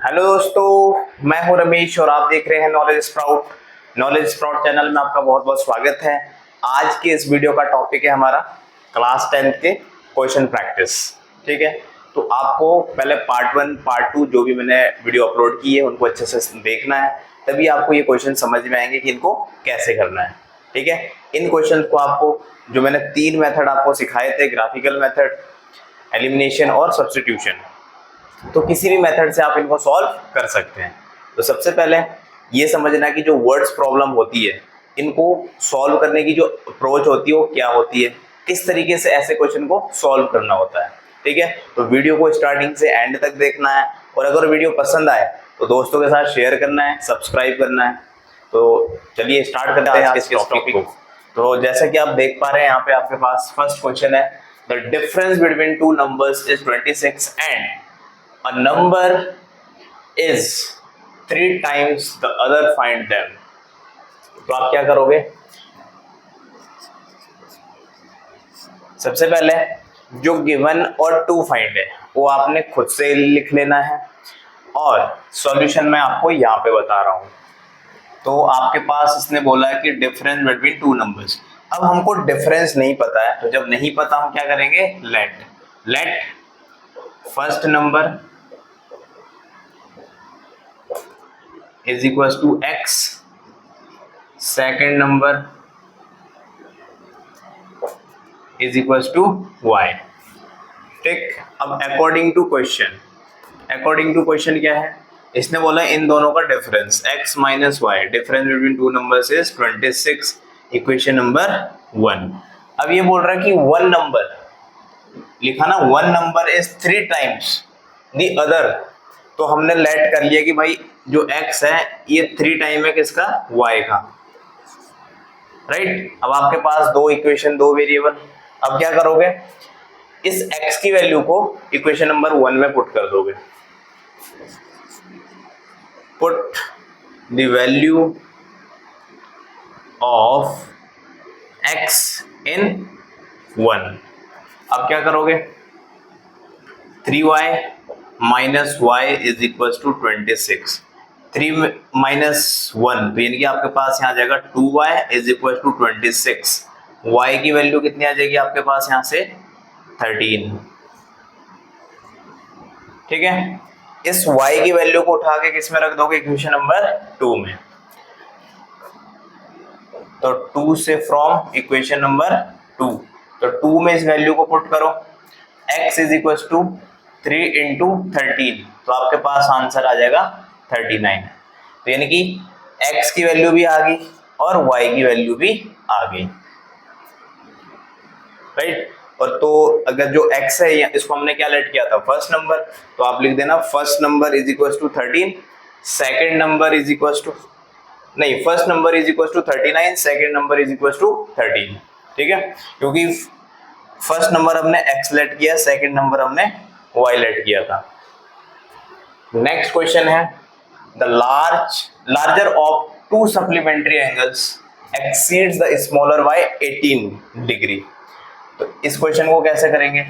Hello दोस्तों, मैं हूं रमेश और आप देख रहे हैं knowledge sprout. Knowledge sprout channel में आपका बहुत बहुत स्वागत है। आज के इस वीडियो का टॉपिक है हमारा क्लास 10th के क्वेश्चन प्रैक्टिस। ठीक है, तो आपको पहले पार्ट 1 पार्ट 2 जो भी मैंने वीडियो अपलोड की है उनको अच्छे से देखना है, तभी आपको ये क्वेश्चन समझ में आएंगे कि इनको कैसे करना है। ठीक है, इन क्वेश्चन को आपको जो मैंने 3 मेथड आपको सिखाए थे, ग्राफिकल मेथड, एलिमिनेशन और सब्स्टिट्यूशन, तो किसी भी मेथड से आप इनको सॉल्व कर सकते हैं। तो सबसे पहले ये समझना कि जो वर्ड्स प्रॉब्लम होती है इनको सॉल्व करने की जो अप्रोच होती है वो क्या होती है, किस तरीके से ऐसे क्वेश्चन को सॉल्व करना होता है। ठीक है, तो वीडियो को स्टार्टिंग से एंड तक देखना है और अगर वीडियो पसंद आए तो दोस्तों के साथ शेयर करना है, सब्सक्राइब करना है। तो चलिए स्टार्ट करते हैं आज के टॉपिक को। तो जैसा कि आप देख पा रहे हैं यहाँ पे आपके पास फर्स्ट क्वेश्चन है, the difference between two numbers is 26 and a number is 3 times the other, find them। तो आप क्या करोगे, सबसे पहले जो गिवन और टू फाइंड है वो आपने खुद से लिख लेना है और सॉल्यूशन मैं आपको यहाँ पे बता रहा हूँ। तो आपके पास इसने बोला है कि डिफरेंस बिटवीन टू नंबर्स। अब हमको डिफरेंस नहीं पता है, तो जब नहीं पता हम क्या करेंगे, let first number is equals to x, second number is equals to y। ठीक, अब अकॉर्डिंग टू क्वेश्चन क्या है, इसने बोला इन दोनों का difference x minus y, difference between two numbers is 26, equation number 1। अब ये बोल रहा है कि वन नंबर लिखा ना, one number is 3 times the other, तो हमने लेट कर लिया कि भाई जो x है ये 3 टाइम है किसका, y का। राइट, अब आपके पास दो इक्वेशन, दो वेरिएबल। अब क्या करोगे, इस x की वैल्यू को इक्वेशन नंबर 1 में पुट कर दोगे। Put the value of x in 1। अब क्या करोगे, 3y minus y is equal to 26, 3 minus 1 तो यानी कि आपके पास यहाँ आ जाएगा 2y is equal to 26। y की वैल्यू कितनी आ जाएगी आपके पास यहाँ से, 13। ठीक है, इस y की वैल्यू को उठा के किस में रख दोगे, इक्वेशन नंबर 2 में। तो 2 से फ्रॉम इक्वेशन नंबर 2, तो 2 में इस वैल्यू को पुट करो, x is equal to 3 into 13, तो आपके पास आंसर आ जाएगा 39। तो यानी कि x की वैल्यू भी आ गई और y की वैल्यू भी आ गई। राइट, और तो अगर जो x है इसको हमने क्या लेट किया था, फर्स्ट नंबर, तो आप लिख देना first number is equal to 13, second number is equal to, नहीं, first number is equal to 39, second number is equal to 13। ठीक है, क्योंकि फर्स्ट नंबर हमने x लेट किया, सेकेंड नंबर हमने y लेट किया था। नेक्स्ट क्वेश्चन है, the larger of two supplementary angles exceeds the smaller by 18 degree. तो इस क्वेश्चन को कैसे करेंगे,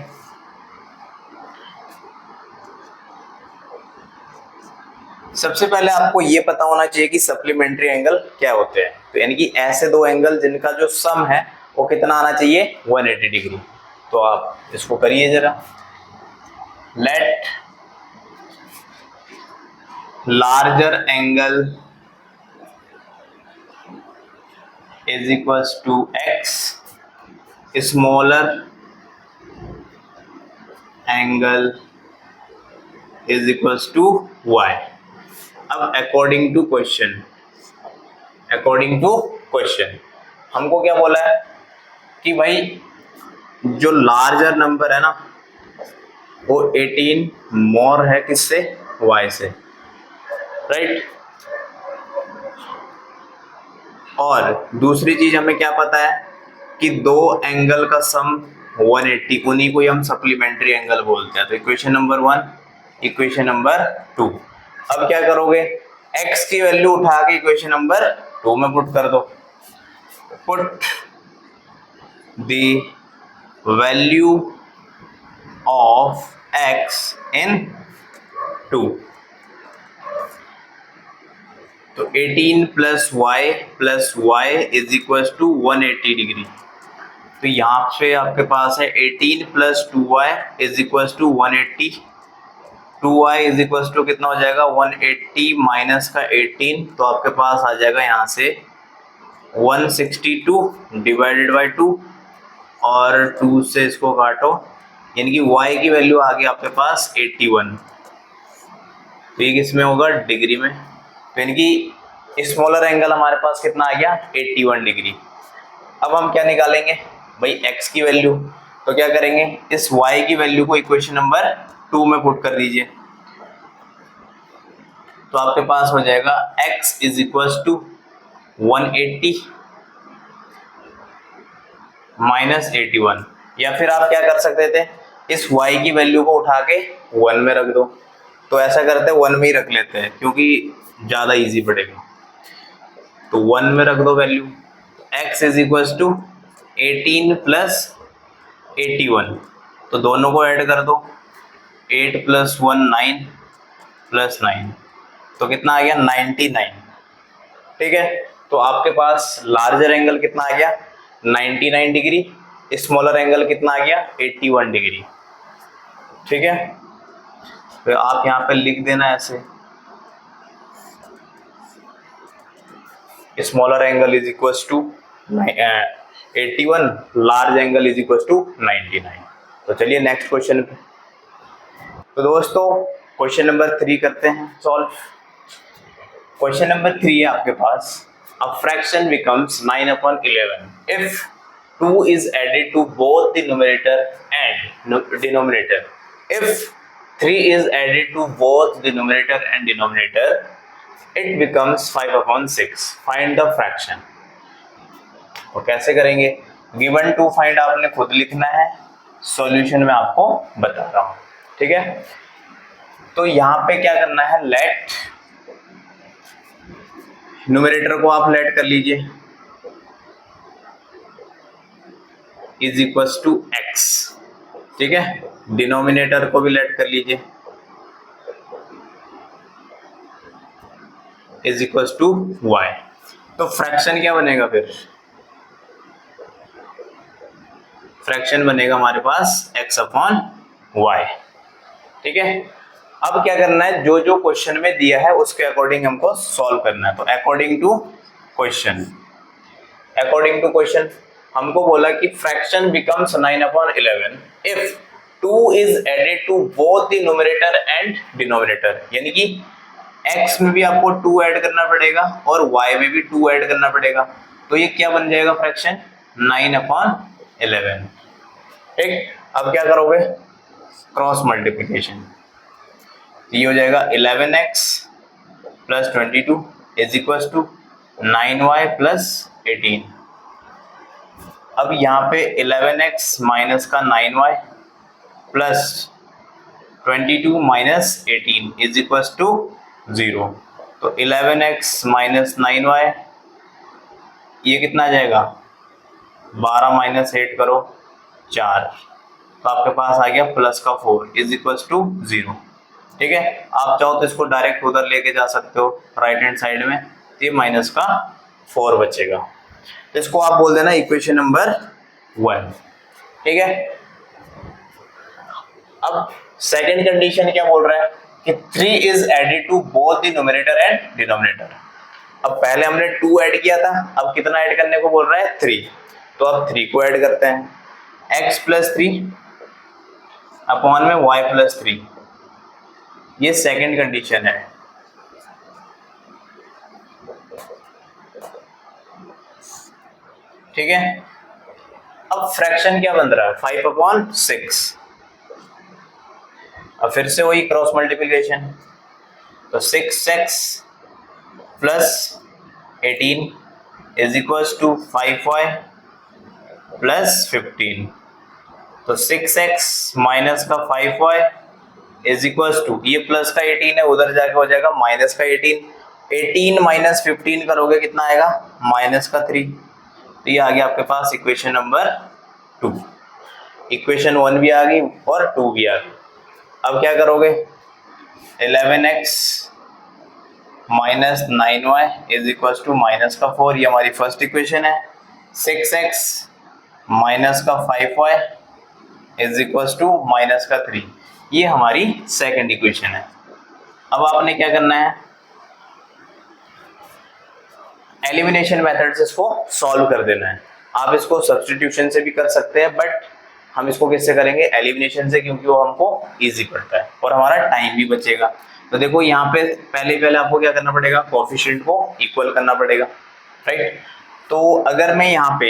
सबसे पहले आपको ये पता होना चाहिए कि सप्लीमेंट्री एंगल क्या होते हैं। तो यानी कि ऐसे दो एंगल जिनका जो सम है वो कितना आना चाहिए, 180 डिग्री। तो आप इसको करिए जरा, late larger angle is equals to x, smaller angle is equals to y। अब according to question हमको क्या बोला है कि भाई जो लार्जर नंबर है ना वो 18 मोर है किससे, y से। राइट, और दूसरी चीज हमें क्या पता है कि दो एंगल का सम 180, उन्हीं को हम सप्लीमेंट्री एंगल बोलते हैं। तो इक्वेशन नंबर 1, इक्वेशन नंबर 2। अब क्या करोगे, x की वैल्यू उठा के इक्वेशन नंबर 2 में पुट कर दो। Put the value of x in 2। 18 plus y is equal to 180 degree. तो यहाँ पे आपके पास है 18 plus 2y is equal to 180। 2y is equal to कितना हो जाएगा 180 माइनस का 18, तो आपके पास आ जाएगा यहाँ से 162 डिवाइडेड बाई 2 और 2 से इसको काटो, यानी कि y की वैल्यू आ गई आपके पास 81। तो ये किस में होगा डिग्री में, तो यानी कि स्मॉलर एंगल हमारे पास कितना आ गया 81 डिग्री। अब हम क्या निकालेंगे भाई x की वैल्यू, तो क्या करेंगे इस y की वैल्यू को इक्वेशन नंबर 2 में पुट कर दीजिए, तो आपके पास हो जाएगा x is equal to 180 minus 81, या फिर आप क्या कर सकते थे इस y की वैल्यू को उठा के 1 में रख दो। तो ऐसा करते हैं 1 में ही रख लेते हैं क्योंकि ज़्यादा इजी पड़ेगा, तो 1 में रख दो value. x is equal to 18 plus 81, तो दोनों को ऐड कर दो, 8 प्लस 1 9 प्लस 9, तो कितना आ गया 99। ठीक है, तो आपके पास लार्जर एंगल कितना आ गया 99 डिग्री, स्मॉलर एंगल कितना आ गया 81 डिग्री। ठीक है, तो आप यहाँ पे लिख देना ऐसे, smaller angle is equal to 81, large angle is equal to 99। तो चलिए नेक्स्ट क्वेश्चन पे। तो दोस्तों क्वेश्चन नंबर 3 करते हैं सॉल्व। क्वेश्चन नंबर 3 है आपके पास, a fraction becomes 9/11 if 2 is added to both the numerator and denominator. If 3 is added to both the numerator and denominator, it becomes 5/6. Find the fraction. तो कैसे करेंगे, given to find आपने खुद लिखना है, solution में आपको बता रहा हूं। ठीक है, तो यहां पे क्या करना है, लेट न्यूमरेटर को आप लेट कर लीजिए इज इक्वल टू x। ठीक है, डिनोमिनेटर को भी लेट कर लीजिए इज इक्वल टू y। तो फ्रैक्शन क्या बनेगा, फिर फ्रैक्शन बनेगा हमारे पास x/y। ठीक है, अब क्या करना है, जो जो क्वेश्चन में दिया है उसके अकॉर्डिंग हमको सॉल्व करना है। तो अकॉर्डिंग टू क्वेश्चन हमको बोला कि fraction becomes 9/11 if 2 is added to both the numerator and denominator, यानी कि x में भी आपको 2 ऐड करना पड़ेगा और y में भी 2 ऐड करना पड़ेगा, तो ये क्या बन जाएगा फ्रैक्शन 9/11। ठीक, अब क्या करोगे क्रॉस मल्टीप्लिकेशन, ये हो जाएगा 11x plus 22 is equal to 9y plus 18। अब यहाँ पे 11x माइनस का 9y plus 22 minus 18 is equal to 0। तो 11x माइनस 9y ये कितना आ जाएगा 12 माइनस 8 करो 4, तो आपके पास आ गया प्लस का 4 इज इक्वल टू 0। ठीक है, आप चाहो तो इसको डायरेक्ट उधर लेके जा सकते हो राइट हैंड साइड में, तो ये माइनस का 4 बचेगा, तो इसको आप बोल देना इक्वेशन नंबर 1। ठीक है, अब सेकंड कंडीशन क्या बोल रहा है कि 3 is added to both the numerator and denominator. अब पहले हमने 2 ऐड किया था, अब कितना ऐड करने को बोल रहा है 3, तो अब 3 को ऐड करते हैं, x प्लस 3 अपॉन में y प्लस 3, ये सेकंड कंडीशन है। ठीक है, अब फ्रैक्शन क्या बन रहा है 5/6, अब फिर से वही क्रॉस मल्टीप्लिकेशन, तो 6x plus 18 is equal to 5y plus 15, तो 6x माइनस का 5y इज इक्वल टू, ये प्लस का 18 है उधर जाके हो जाएगा माइनस का 18, 18 माइनस 15 करोगे कितना आएगा माइनस का 3, तो ये आ गया आपके पास इक्वेशन नंबर 2। इक्वेशन 1 भी आ गई और 2 भी आ गई। अब क्या करोगे 11x minus 9y is equal to minus का 4, ये हमारी फर्स्ट इक्वेशन है। 6x माइनस का 5y is equal to minus का 3, ये हमारी सेकंड इक्वेशन है। अब आपने क्या करना है, एलिमिनेशन मेथड से इसको सॉल्व कर देना है। आप इसको सब्स्टिट्यूशन से भी कर सकते हैं, बट हम इसको किससे करेंगे, एलिमिनेशन से, क्योंकि वो हमको इजी पड़ता है और हमारा टाइम भी बचेगा। तो देखो यहाँ पे पहले आपको क्या करना पड़ेगा, कोएफिशिएंट को इक्वल करना पड़ेगा, राइट। तो अगर मैं यहाँ पे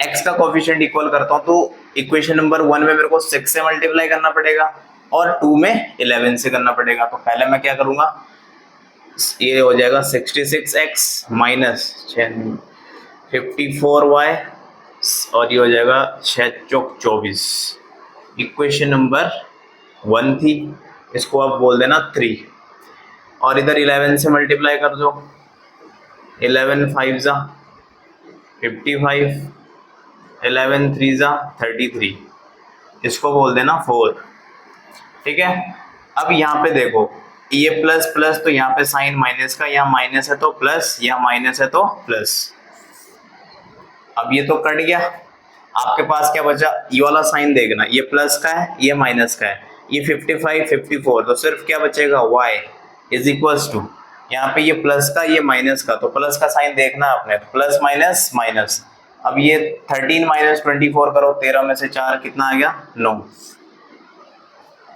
x का कोएफिशिएंट इक्वल करता हूँ तो इक्वेशन नंबर 1 में मेरे को 6 से मल्टीप्लाई करना पड़ेगा और 2 में 11 से करना पड़ेगा। तो पहले मैं क्या करूंगा, ये हो जाएगा 66x माइनस 54y और ये हो जाएगा 6 चौक 24। इक्वेशन नंबर 1 थी, इसको आप बोल देना 3 और इधर 11 से मल्टीप्लाई कर दो, 11 5 जा 55, 11 3 जा 33, इसको बोल देना 4, ठीक है। अब यहाँ पे देखो ये प्लस प्लस, तो यहाँ पे साइन माइनस का, यहाँ माइनस है तो प्लस, यहाँ माइनस है तो प्लस। अब ये तो कट गया, आपके पास क्या बचा, ये वाला साइन देखना, ये प्लस का है ये माइनस का है, ये 55 54, तो सिर्फ क्या बचेगा y इज इक्वल्स टू, यहाँ पे ये प्लस का ये माइनस का, तो प्लस का साइन देखना आपने, तो प्लस माइनस माइनस। अब ये 13 माइनस 24 करो, 13 में से 4 कितना आ गया, 9,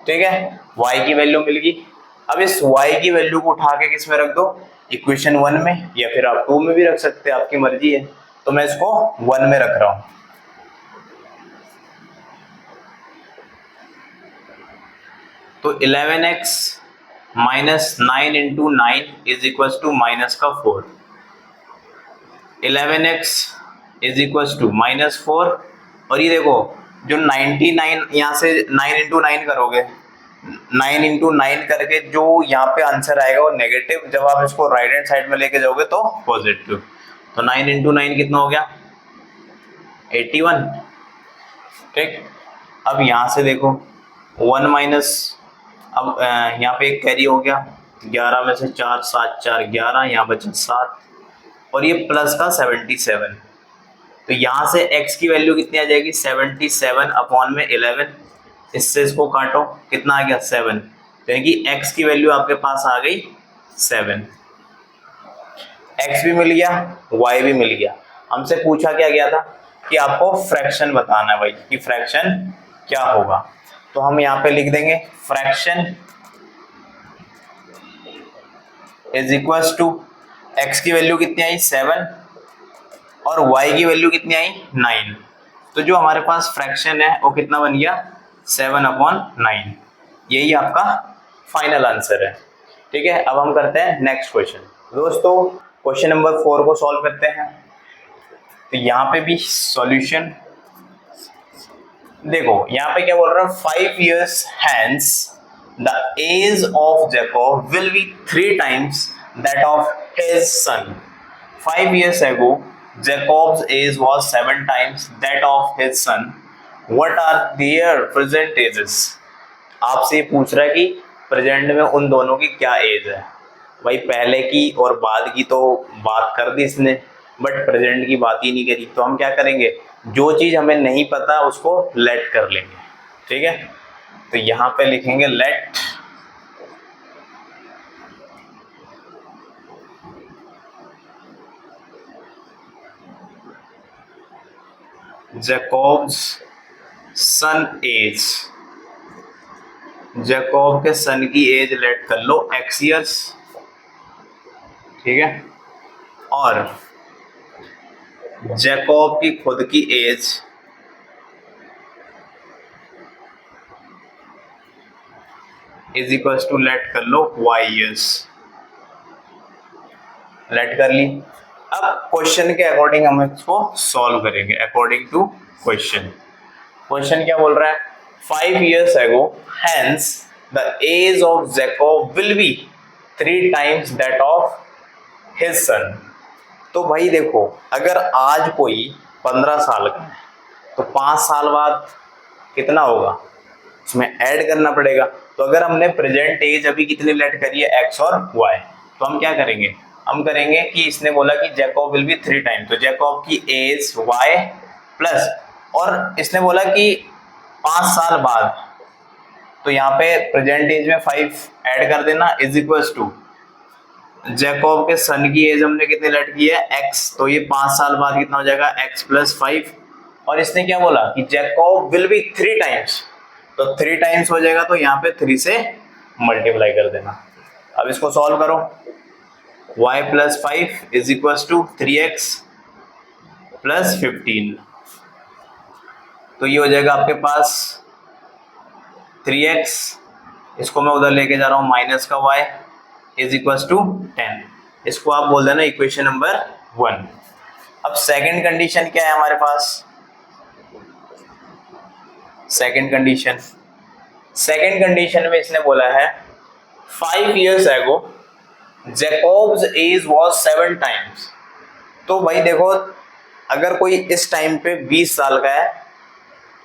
ठीक है। y की वैल्यू मिल गई। अब इस y की वैल्यू को उठा के किस में रख दो, इक्वेशन 1 में, या फिर आप 2 में भी रख सकते हैं, आपकी मर्जी है। तो मैं इसको 1 में रख रहा हूं। तो 11x minus 9 into 9 is equal to minus का 4, 11x is equal to minus 4, और ये देखो जो 99 यहाँ से 9 इंटू 9 करोगे, 9 इंटू 9 करके जो यहाँ पे आंसर आएगा वो नेगेटिव, जब आप इसको राइट हैंड साइड में लेके जाओगे तो पॉजिटिव। तो 9 इंटू 9 कितना हो गया, 81, ठीक। अब यहाँ से देखो 1 माइनस, अब यहाँ पे एक कैरी हो गया, 11 में से 4 7 4 11, यहाँ बचा 7 और ये प्लस का 77। तो यहाँ से x की वैल्यू कितनी आ जाएगी, 77 अपॉन में 11, इससे इसको काटो, कितना आ गया 7, यानी कि x की वैल्यू आपके पास आ गई 7। x भी मिल गया, y भी मिल गया। हमसे पूछा क्या गया था कि आपको फ्रैक्शन बताना है भाई, कि फ्रैक्शन क्या होगा। तो हम यहाँ पे लिख देंगे fraction is equals to, x की वैल्यू कितनी आई 7 और y की वैल्यू कितनी आई 9। तो जो हमारे पास फ्रैक्शन है वो कितना बन गया, 7 अपॉन 9। यही आपका फाइनल आंसर है, ठीक है। अब हम करते हैं नेक्स्ट क्वेश्चन। दोस्तों क्वेश्चन नंबर 4 को सॉल्व करते हैं। तो यहाँ पे भी सॉल्यूशन देखो, यहाँ पे क्या बोल रहा है, 5 years hence the age of Jacob will be 3 times that of his son. 5 years ago Jacob's age was 7 times that of his son. What are their present ages? आपसे पूछ रहा है कि प्रेजेंट में उन दोनों की क्या एज है। भाई पहले की और बाद की तो बात कर दी इसने, बट प्रेजेंट की बात ही नहीं करी। तो हम क्या करेंगे, जो चीज हमें नहीं पता उसको लेट कर लेंगे, ठीक है। तो यहां पे लिखेंगे लेट जैकॉब्स सन एज, जैकॉब के सन की एज लेट कर लो x ईयर्स, ठीक है। और जैकॉब की खुद की age is equal to let कर लो y ईयर्स, लेट कर ली। अब क्वेश्चन के अकॉर्डिंग हम इसको सॉल्व करेंगे अकॉर्डिंग टू क्वेश्चन। क्वेश्चन क्या बोल रहा है, 5 years ago hence the age of Jacob will be 3 times that of his son। तो भाई देखो, अगर आज कोई 15 साल का है तो 5 साल बाद कितना होगा, उसमें ऐड करना पड़ेगा। तो अगर हमने प्रेजेंट एज अभी कितनी लेट करी है, एक्स और वाई, तो हम क्या करेंगे, हम करेंगे कि इसने बोला कि जैकब विल बी 3 टाइम, तो जैकब की एज वाई प्लस, और इसने बोला कि 5 साल बाद, तो यहाँ पे प्रेजेंट एज में 5 ऐड कर देना इज इक्वल्स टू जैकब के सन की एज हमने कितनी लेट की है, एक्स, तो ये 5 साल बाद कितना हो जाएगा, एक्स प्लस 5, और इसने क्या बोला कि जैकब विल बी 3 टाइम्स, तो 3 टाइम्स हो जाएगा, तो यहाँ पे 3 से मल्टीप्लाई कर देना। अब इसको सॉल्व करो, y plus 5 is equal to 3x plus 15, तो ये हो जाएगा आपके पास 3x, इसको मैं उधर लेके जा रहा हूँ माइनस का y इज इक्वल टू 10, इसको आप बोल देना इक्वेशन नंबर 1। अब सेकंड कंडीशन क्या है हमारे पास, सेकंड कंडीशन में इसने बोला है 5 years ago Jacob's age was 7 times, तो भाई देखो अगर कोई इस टाइम पे 20 साल का है,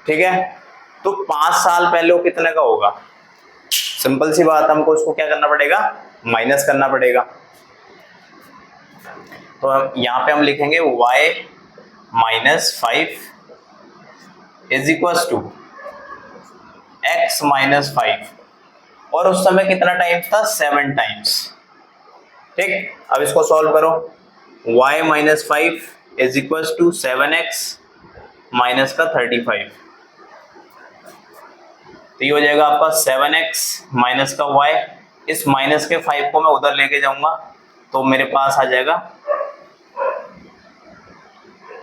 ठीक है, तो 5 साल पहले वो कितने का होगा, सिंपल सी बात, हमको उसको क्या करना पड़ेगा, माइनस करना पड़ेगा। तो यहाँ पे हम लिखेंगे y minus 5 is equal to x minus 5, और उस समय कितना टाइम्स था, 7 टाइम्स, ठीक। अब इसको सॉल्व करो, y minus 5 is equal to 7x minus का 35, तो ये हो जाएगा आपका 7x माइनस का y, इस माइनस के 5 को मैं उधर लेके जाऊंगा, तो मेरे पास आ जाएगा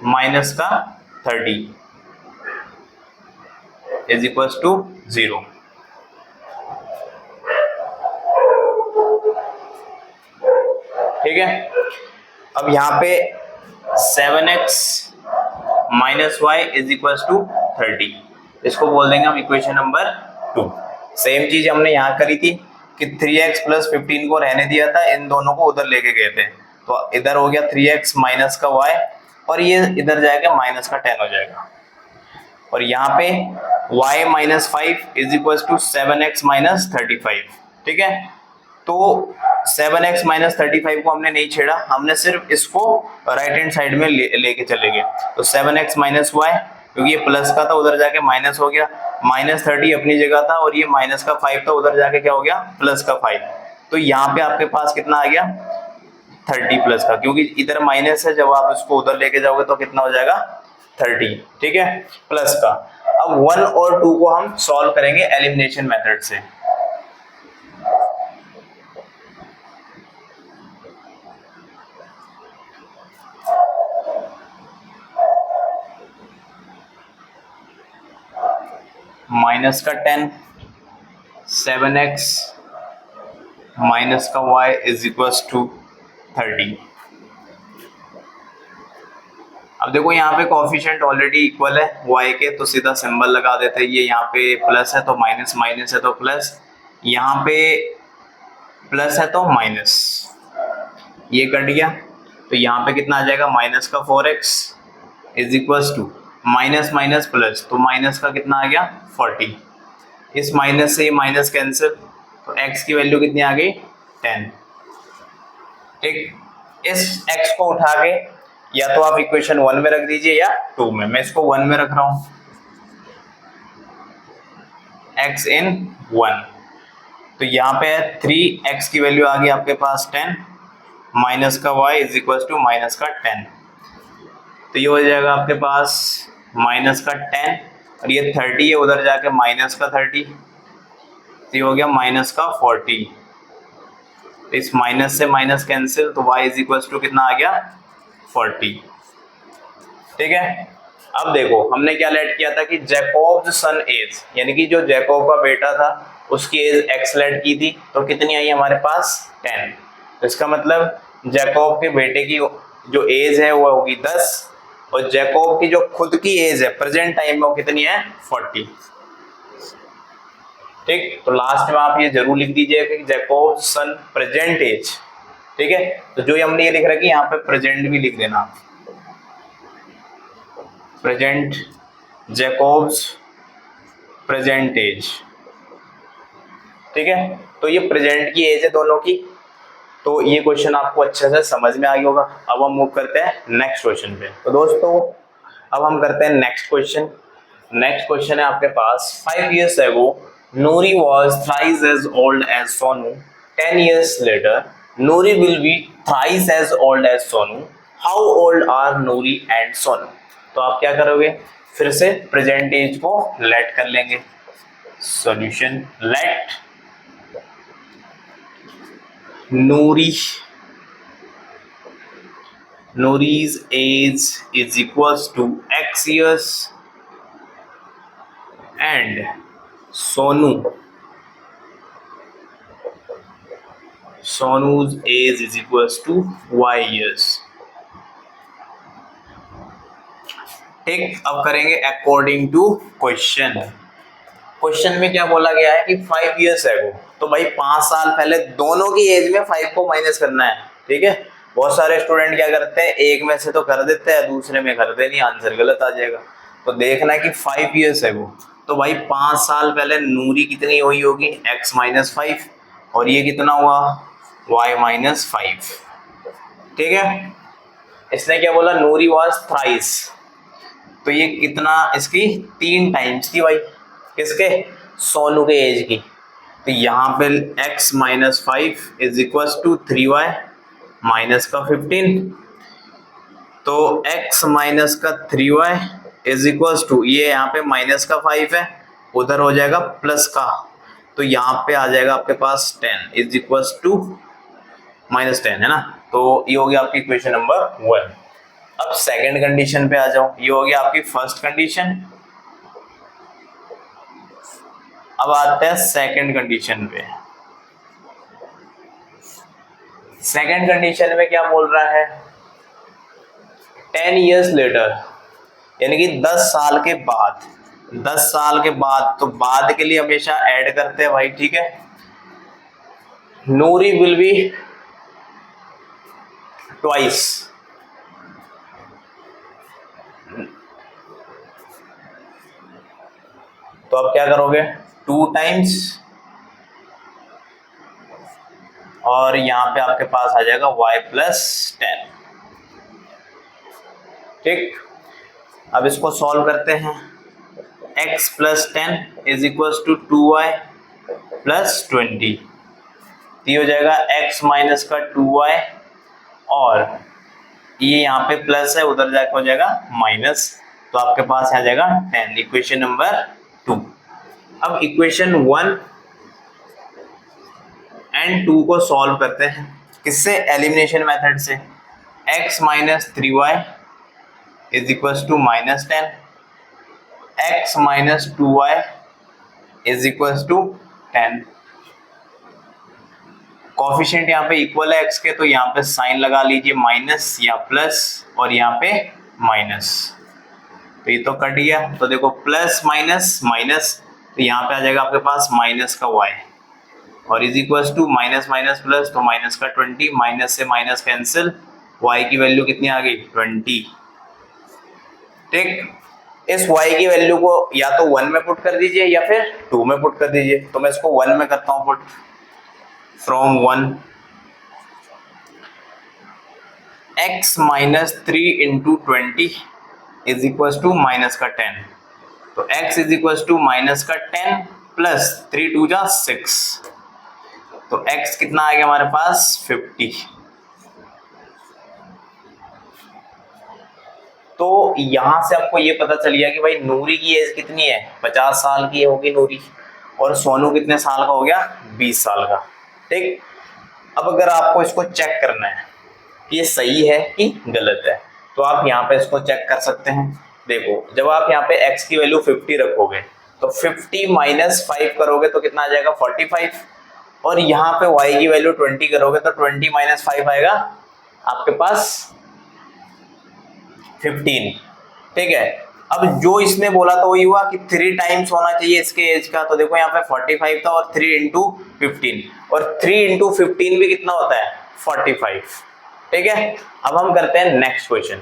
माइनस का 30 इज इक्वल टू 0। ठीक है, अब यहाँ पे 7x minus y is equal to 30, इसको बोल देंगे हम इक्वेशन नंबर 2। सेम चीज हमने यहाँ करी थी कि 3x प्लस 15 को रहने दिया था, इन दोनों को उधर लेके गए थे, तो इधर हो गया 3x माइनस का y, और ये इधर जाएगा माइनस का 10 हो जाएगा, और यहाँ पे y minus 5 is equal to 7x minus 35। ठीक है, तो 7x माइनस 35 को हमने नहीं छेड़ा, हमने सिर्फ इसको राइट हैंड साइड में लेके चले गए, तो 7x माइनस वाई, क्योंकि ये प्लस का था उधर जाके माइनस हो गया, माइनस 30 अपनी जगह था, और ये माइनस का 5 था उधर जाके क्या हो गया, प्लस का 5, तो यहाँ पे आपके पास कितना आ गया 30 प्लस का, क्योंकि इधर माइनस है, जब आप इसको उधर लेके जाओगे तो कितना हो जाएगा 30, ठीक है, प्लस का। अब 1 और 2 को हम सॉल्व करेंगे एलिमिनेशन मेथड से। माइनस का 10, 7x माइनस का y इज इक्वल टू 30। अब देखो यहाँ पे कोएफिशिएंट ऑलरेडी इक्वल है y के, तो सीधा सिंबल लगा देते हैं, ये यहाँ पे प्लस है तो माइनस, माइनस है तो प्लस, यहाँ पे प्लस है तो माइनस, ये कट गया, तो यहाँ पे कितना आ जाएगा माइनस का 4x is equal to minus minus plus, तो माइनस का कितना आ गया 40, इस माइनस से ये माइनस कैंसिल, तो x की वैल्यू कितनी आ गई 10। ठीक, इस x को उठा के या तो आप इक्वेशन 1 में रख दीजिए या 2 में, मैं इसको 1 में रख रहा हूं, x इन 1, तो यहाँ पे 3x की वैल्यू आ गई आपके पास 10, माइनस का y is equal to minus का 10, तो ये हो जाएगा आपके पास माइनस का 10, और ये 30 है उधर जाके माइनस का 30, तो ये हो गया माइनस का 40, इस माइनस से माइनस कैंसिल, तो y इज इक्वल टू कितना आ गया 40। ठीक है, अब देखो हमने क्या लेट किया था कि जैकब्स सन एज, यानी कि जो जैकब का बेटा था उसकी एज x लेट की थी, तो कितनी आई हमारे पास 10, तो इसका मतलब जैकब के बेटे की जो एज है वो होगी 10, और जैकब की जो खुद की एज है प्रेजेंट टाइम में वो कितनी है 40। ठीक, तो लास्ट में आप ये जरूर लिख दीजिएगा कि जैकब सन प्रेजेंट एज। ठीक है, तो जो हमने ये लिख रखा है यहाँ पे प्रेजेंट भी लिख देना, प्रेजेंट जैकब्स प्रेजेंट एज। ठीक है, तो ये प्रेजेंट की एज है दोनों की। तो ये क्वेश्चन आपको अच्छे से समझ में आ गया होगा। अब हम मूव करते हैं नेक्स्ट क्वेश्चन पे। तो दोस्तों अब हम करते हैं नेक्स्ट क्वेश्चन। नेक्स्ट क्वेश्चन है आपके पास, 5 years ago Nuri was thrice as old as Sonu. 10 years later Nuri will be thrice as old as Sonu. How old are Nuri and Sonu? तो आप क्या करोगे, फिर से प्रेजेंट एज को let कर लेंगे। Solution, let Nuri's age is equals to X years and Sonu's age is equals to Y years। ठीक, अब करेंगे अकॉर्डिंग टू क्वेश्चन। क्वेश्चन में क्या बोला गया है कि 5 years ago, तो भाई 5 साल पहले दोनों की एज में 5 को माइनस करना है। ठीक है, बहुत सारे स्टूडेंट क्या करते हैं, एक में से तो कर देते हैं, दूसरे में करते नहीं, आंसर गलत आ जाएगा। तो देखना है कि 5 years ago, तो भाई 5 साल पहले नूरी कितनी हुई होगी, x माइनस 5, और ये कितना हुआ, y माइनस 5। ठीक है, इसने क्या बोला, नूरी वॉज थ्राइस, तो ये कितना, इसकी 3 टाइम्स थी भाई, किसके, सोनू के एज की। तो यहाँ पे x minus 5 is equal to 3y minus का 15, तो x माइनस का 3y इज इक्वल टू, ये यहाँ पे माइनस का 5 है, उधर हो जाएगा प्लस का, तो यहाँ पे आ जाएगा आपके पास 10 इज इक्वल टू माइनस 10, है ना। तो ये हो गया आपकी इक्वेशन नंबर 1। अब सेकंड कंडीशन पे आ जाओ, ये हो गया आपकी फर्स्ट कंडीशन। अब आते हैं सेकंड कंडीशन पे। सेकंड कंडीशन में क्या बोल रहा है, 10 years later, यानी कि 10 साल के बाद। 10 साल के बाद, तो बाद के लिए हमेशा ऐड करते हैं भाई, ठीक है। नूरी विल बी ट्वाइस, तो अब क्या करोगे, 2 टाइम्स, और यहां पे आपके पास आ जाएगा y प्लस 10। ठीक, अब इसको सॉल्व करते हैं। x plus 10 is equal to 2y plus 20, ये हो जाएगा x माइनस का 2y, और ये यहाँ पे प्लस है, उधर जाकर हो जाएगा माइनस, तो आपके पास आ जाएगा 10, इक्वेशन नंबर 2। अब इक्वेशन 1 एंड 2 को सॉल्व करते हैं, किससे, एलिमिनेशन मेथड से। x minus 3y is equal to minus 10, x minus 2y is equal to 10। Coefficient यहाँ पे इक्वल है x के, तो यहाँ पे साइन लगा लीजिए माइनस या प्लस, और यहाँ पे माइनस, तो ये तो कट गया। तो देखो प्लस माइनस माइनस, तो यहाँ पे आ जाएगा आपके पास माइनस का y, और is equal to minus minus plus, तो माइनस का 20, माइनस से माइनस कैंसिल, y की वैल्यू कितनी आ गई, 20। ठीक, इस y की वैल्यू को या तो 1 में पुट कर दीजिए या फिर 2 में पुट कर दीजिए, तो मैं इसको 1 में करता हूँ put. From 1, x minus 3 into 20 is equal to minus का 10, तो x is equal to minus का 10 प्लस 3 2 जा 6, तो x कितना आ गया हमारे पास, 50। तो यहां से आपको ये पता चल गया कि भाई नूरी की एज कितनी है, 50 साल की होगी नूरी, और सोनू कितने साल का हो गया, 20 साल का। ठीक, अब अगर आपको इसको चेक करना है कि ये सही है कि गलत है, तो आप यहाँ पे इसको चेक कर सकते हैं। देखो, जब आप यहाँ पे x की वैल्यू 50 रखोगे, तो 50 माइनस 5 करोगे तो कितना आ जाएगा, 45, और यहाँ पे y की वैल्यू 20 करोगे तो 20 माइनस 5 आएगा आपके पास 15। ठीक है, अब जो इसने बोला था वही हुआ कि 3 टाइम्स होना चाहिए इसके एज का, तो देखो यहाँ पे 45 था, और 3 इंटू 15, और 3 इंटू 15 भी कितना होता है, 45। ठीक है, अब हम करते हैं नेक्स्ट क्वेश्चन।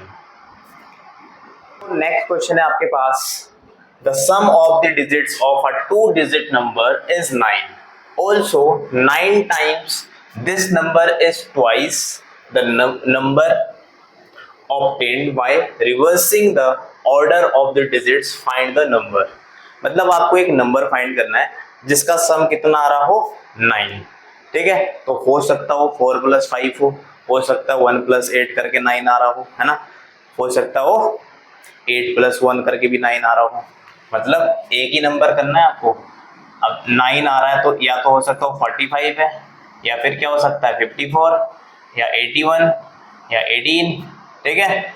नेक्स्ट क्वेश्चन है आपके पास, the sum of the digits of a 2 digit number is 9, also 9 times this number is twice the number obtained by reversing the order of the digits. Find the number. मतलब आपको एक number find करना है जिसका सम कितना आ रहा हो 9, ठीक है। तो हो सकता हो 4 + 5 हो सकता है 1 + 8 करके 9 आ रहा हो, है ना, हो सकता हो 8 + 1 करके भी 9 आ रहा हो, मतलब एक ही नंबर करना है आपको। अब 9 आ रहा है तो या तो हो सकता हो 45 है, या फिर क्या हो सकता है 54 या 81 या 18, ठीक है।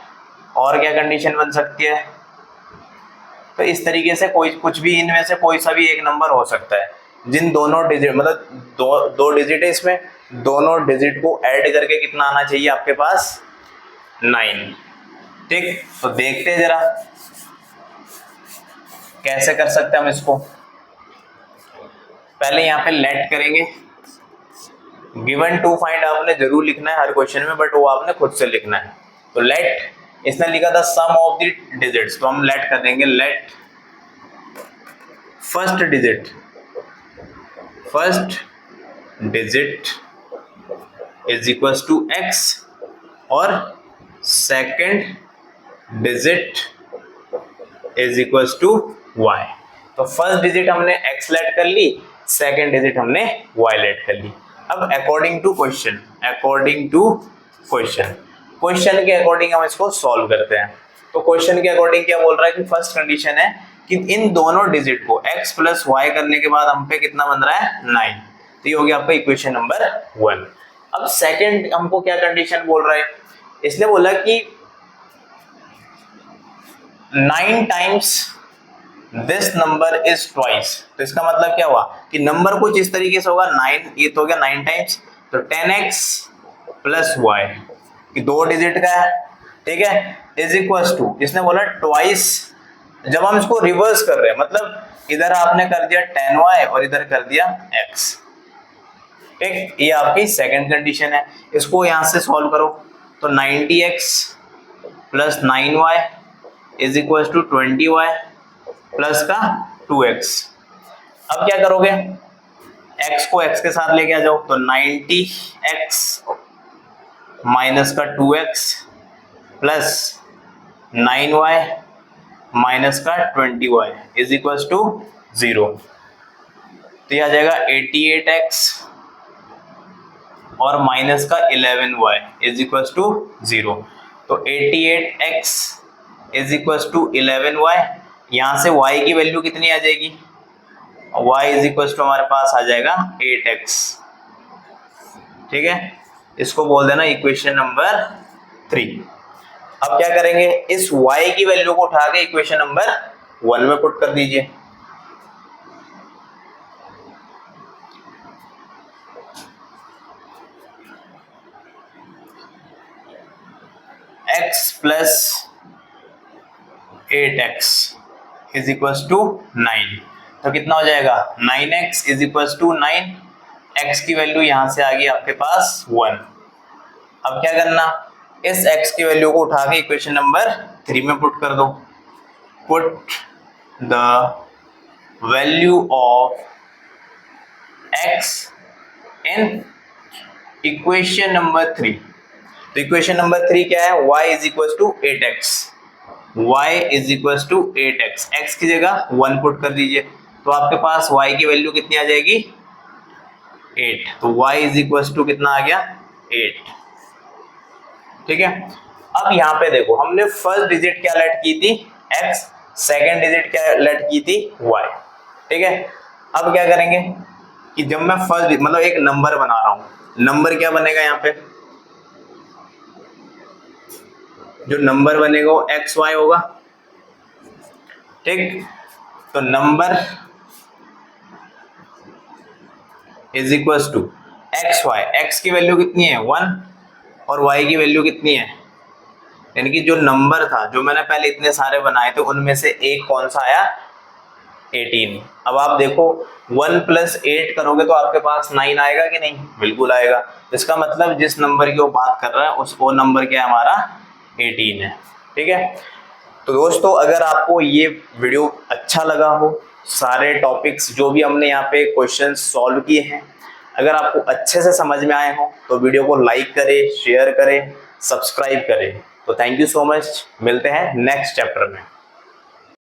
और क्या कंडीशन बन सकती है? तो इस तरीके से कोई कुछ भी इनमें से कोई सा भी एक नंबर हो सकता है जिन दोनों डिजिट, मतलब दो डिजिट है इसमें, दोनों डिजिट को ऐड करके कितना आना चाहिए आपके पास 9, ठीक। तो देखते हैं जरा कैसे कर सकते हैं हम इसको। पहले यहाँ पे लेट करेंगे, गिवन टू फाइंड आपने जरूर लिखना है हर क्वेश्चन में, बट वो आपने खुद से लिखना है। तो लेट, इसने लिखा था सम ऑफ द डिजिट्स, तो हम लेट कर देंगे, let first digit is equals to x और second digit is equals to y। तो फर्स्ट डिजिट हमने x लेट कर ली, सेकंड डिजिट हमने y लेट कर ली। अब अकॉर्डिंग टू क्वेश्चन के अकॉर्डिंग हम इसको सॉल्व करते हैं। तो क्वेश्चन के अकॉर्डिंग क्या बोल रहा है कि फर्स्ट कंडीशन है कि इन दोनों डिजिट को x + y करने के बाद हम पे कितना बन रहा है 9, तो ये हो गया आपका इक्वेशन नंबर 1। अब सेकंड हमको क्या कंडीशन बोल रहा है, इसने बोला कि 9 times this number is twice. तो इसका मतलब क्या हुआ कि नंबर कुछ इस तरीके से होगा, 9 ये तो हो गया 9 टाइम्स, तो 10x + y कि 2 डिजिट का है, ठीक है, इज इक्वल्स टू, इसने बोला ट्वाइस। जब हम इसको रिवर्स कर रहे हैं, मतलब इधर आपने कर दिया 10y और इधर कर दिया x, ठीक, ये आपकी सेकंड कंडीशन है। इसको यहां से सॉल्व करो, तो 90x + 9y is equals to 20y plus का 2x। अब क्या करोगे, x को x के साथ लेके आ जाओ, तो 90x माइनस का 2x प्लस 9y माइनस का 20y इज इक्वल्स टू 0। तो यह आ जाएगा 88x और माइनस का 11y इज इक्वल्स टू 0। तो 88x is equals to 11y, यहां से y की वैल्यू कितनी आ जाएगी, y इज इक्वल्स टू हमारे पास आ जाएगा 8x, ठीक है। इसको बोल देना इक्वेशन नंबर 3। अब क्या करेंगे, इस y की वैल्यू को उठा के इक्वेशन नंबर 1 में पुट कर दीजिए। x + 8x is equals to 9, तो कितना हो जाएगा 9x is equals to 9, x की वैल्यू यहां से आ गई आपके पास 1। अब क्या करना, इस x की वैल्यू को उठा के इक्वेशन नंबर 3 में पुट कर दो। Put the value of x in equation number 3। तो इक्वेशन नंबर 3 क्या है, y is equals to 8x, y is equals to 8x, x की जगह 1 पुट कर दीजिए, तो आपके पास y की वैल्यू कितनी आ जाएगी 8। तो y इज इक्वल्स टू कितना आ गया 8, ठीक है। अब यहाँ पे देखो, हमने फर्स्ट डिजिट क्या लेट की थी x, सेकंड डिजिट क्या लेट की थी y, ठीक है। अब क्या करेंगे कि जब मैं फर्स्ट मतलब एक नंबर बना रहा हूं, नंबर क्या बनेगा, यहाँ पे जो नंबर बनेगा वो xy होगा, ठीक। तो number is equals to xy, x की वैल्यू कितनी है 1 और y की वैल्यू कितनी है, यानी कि जो नंबर था जो मैंने पहले इतने सारे बनाए थे उनमें से एक कौन सा आया 18। अब आप देखो 1 + 8 करोगे तो आपके पास 9 आएगा कि नहीं, बिल्कुल आएगा। इसका मतलब जिस नंबर की वो बात कर रहा है उस वो नंबर क्या है हमारा 18 है, ठीक है। तो दोस्तों अगर आपको ये वीडियो अच्छा लगा हो सारे टॉपिक्स जो भी हमने यहाँ पे क्वेश्चन सॉल्व किए हैं, अगर आपको अच्छे से समझ में आए हो तो वीडियो को लाइक करें, शेयर करें, सब्सक्राइब करें। तो थैंक यू सो मच, मिलते हैं नेक्स्ट चैप्टर में।